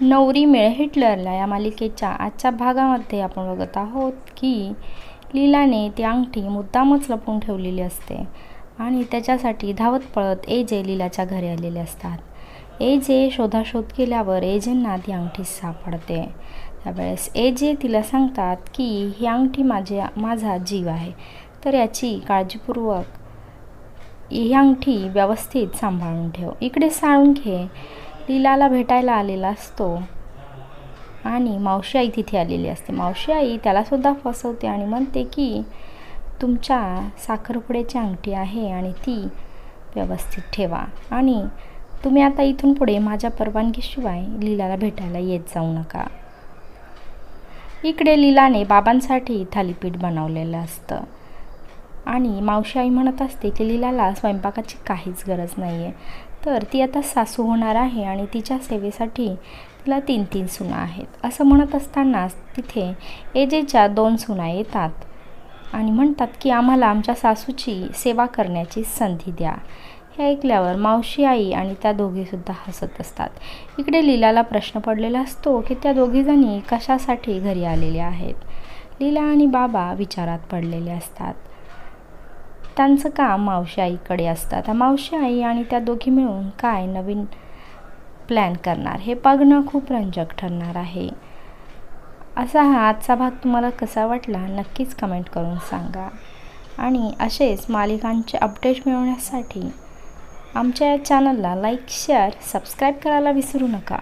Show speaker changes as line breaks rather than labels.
नवरी मिळे हिटलरला या मालिकेच्या आजच्या भागामध्ये आपण बघत आहोत की लीलाने ती अंगठी मुद्दामच लपवून ठेवलेली असते आणि त्याच्यासाठी धावत पळत एजे लीलाच्या घरी आलेले असतात। एजे शोधाशोध केल्यावर एजेंना ती अंगठी सापडते। त्यावेळेस एजे तिला सांगतात की ही अंगठी माझा जीव आहे, तर याची काळजीपूर्वक ही अंगठी व्यवस्थित सांभाळून ठेव। इकडे साळुंखे लीलाला भेटायला आलेला असतो आणि मावशी आई तिथे आलेली असते। मावशी आई त्यालासुद्धा फसवते आणि म्हणते की तुमच्या साखरपुड्याची अंगठी आहे आणि ती व्यवस्थित ठेवा आणि तुम्ही आता इथून पुढे माझ्या परवानगीशिवाय लीलाला भेटायला येत जाऊ नका। इकडे लीलाने बाबांसाठी थालीपीठ बनवलेलं असतं आणि मावशी आई म्हणत असते की लीलाला स्वयंपाकाची काहीच गरज नाही आहे, तर ती आता सासू होणार आहे आणि तिच्या सेवेसाठी तिला 3 सुना आहेत। असं म्हणत असतानाच तिथे एजेच्या 2 सुना येतात आणि म्हणतात की आम्हाला आमच्या सासूची सेवा करण्याची संधी द्या। हे ऐकल्यावर मावशी आई आणि त्या दोघीसुद्धा हसत असतात। इकडे लीलाला प्रश्न पडलेला असतो की त्या दोघीजणी कशासाठी घरी आलेल्या आहेत। लीला आणि बाबा विचारात पडलेले असतात। त्यांचं काम मावशी आईकडे असतात। मावशी आई आणि त्या दोघी मिळून काय नवीन प्लॅन करणार हे बघणं खूप रंजक ठरणार आहे। असा हा आजचा भाग तुम्हाला कसा वाटला नक्कीच कमेंट करून सांगा आणि असेच मालिकांचे अपडेट मिळवण्यासाठी आमच्या या चॅनलला लाईक, शेअर, सबस्क्राईब करायला विसरू नका।